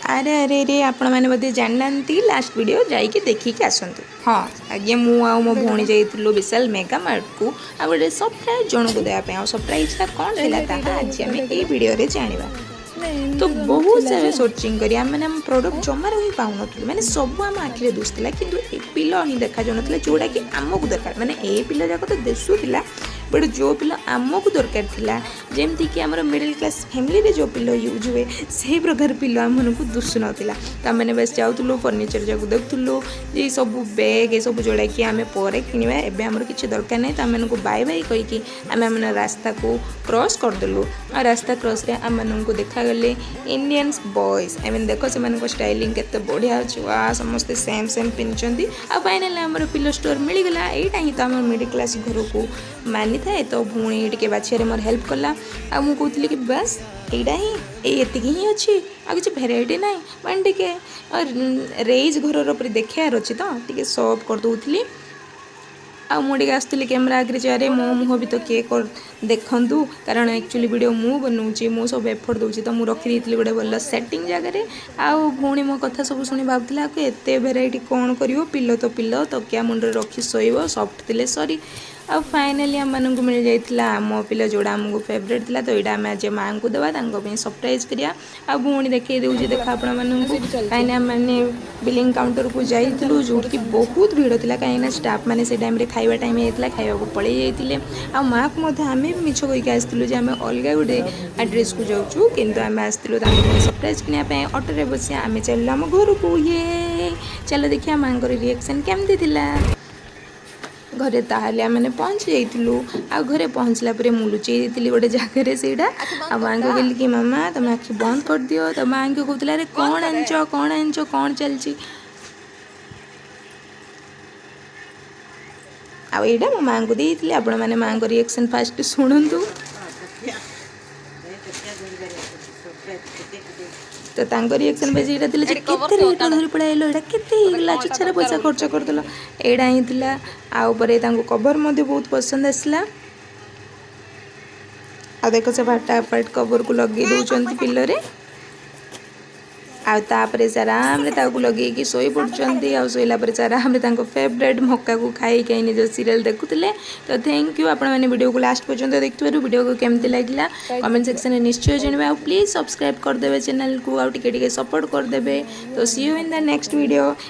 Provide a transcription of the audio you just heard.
अरे अरे रे आपण मैंने बोधे जानना लास्ट वीडियो जाइए देखिक आसतु। हाँ आज्ञा मु आ मो भौणी जाइलु विशाल मेगा मार्ट को आ गोटे सरप्राइज जन को देवाई सरप्राइज कौन था आज आम ये वीडियो जाना। तो बहुत सारे सर्चिंग करी मैंने प्रोडक्ट जमार ही पाऊन मैंने सब आम आखिरे दुसला कि पिलो ही देखा जाऊना जोड़ा कि आमको दरकार मैंने ये पिला जाक तो दिशुला बट जो पिलो आमको दरकार थिला जेमती कि आमर मिडिल क्लास फैमिली रे जो पिलो यूज हुए से प्रकार पिलो आमको दुसु नाला तो मैंने बस जाऊँ फर्निचर जाक देखुलु ये सब बैग ये सब जोड़ा कि आम पर किणवा एवं आमर किसी दरकार नहीं तो आम को बाय बाय कहीकि आम रास्ता को क्रॉस करदेलु आ रास्ता क्रॉस रे आम को देखागले इंडियंस बॉयज आई मीन देख से स्टाइलिंग केते बढ़िया अच्छे वाह समस्ते सेम सेम पिंधुंट आ फाइनाली आमर पिलो स्टोर मिलगला यहाँ ही तो आम मिडिल क्लास घर को मानी थाए तो भूणी टे बाछिया मोर हेल्प कला आ मु कहती कि बस यहाँ ही एति ही अच्छी आ किसी भेराइटी ना मैंने टे रेज घर देखार अच्छे तो टे सर्व करदे आ मुझे आसती कैमेरा आगे चारे मो मुह भी तो किए कर देखु कारण एक्चुअली वीडियो मु बनाऊँगी मु सब एफर्ट दूसरी तो मुझे रखी गोटे भल सेटिंग जगह आउ भूणी मो कथा सब शुणी भावुला एत भेराइटी कौन कर पिलो तो क्या मुंडे रखी शोब सफ्ट थे सरी आ फाइनाली आम मानक मिल जाता आम पिला जोड़ा आमको फेवरेट था तो यहाँ आम आज माँ को देवा सरप्राइज करिया आ भूणी देखी दूसरी देख आपण मानू कहीं मैंने बिलिंग काउंटर को जाइलु जो कि बहुत भीड़ था कहीं स्टाफ मैंने से टाइम खाଇବା टाइम होता खावा को पलि जाते आ माँ को आम भी मिछ कहीकि आसलु आम अलग गोटे एड्रेस को जाऊँ किंतु आम आसलु सरप्राइज किनापी ऑटो बस आम चलू आम घर को ये चलो देखिए माँ रिएक्शन केमती थिला घरे ताहले मैंने पहुँच जाइलु आ घरे पहुँचला पर मु लुचई दी गोटे जगह से आ माँ को कहली कि मामा तुम आखि बंद कर दियो तो माँ को कहला अरे कौन आनच कौन चलची आईटा मो माँ को देती आपण मैंने माँ को रिएक्शन फास्ट शुणु तो तांको रिएक्शन बेस ये केते रेट धरी पड़ाइलो एटा केते हिगला छुछारे पैसा खर्च करदेलो एडा ही थिला आ ऊपर तांको कवर मध्य बहुत पसंद आसला आ देखो से फटाफट कवर को लगे दउचंती पिल्लो रे आ तापरे से आराम रे ताकू लगे शोई पड़ुचंती आ शोइला पर आराम रे तांको फेवरेट मक्का को खाई कहीं निज सीरियल देखुले। तो थैंक यू आपण मैंने वीडियो को लास्ट पर्यंत देखिथारु वीडियो को केमती लागला कमेंट सेक्शन में निश्चय जानबे आ प्लीज सब्सक्राइब कर देबे चैनल को आ टिके टिके सपोर्ट कर देबे। तो see you in the next video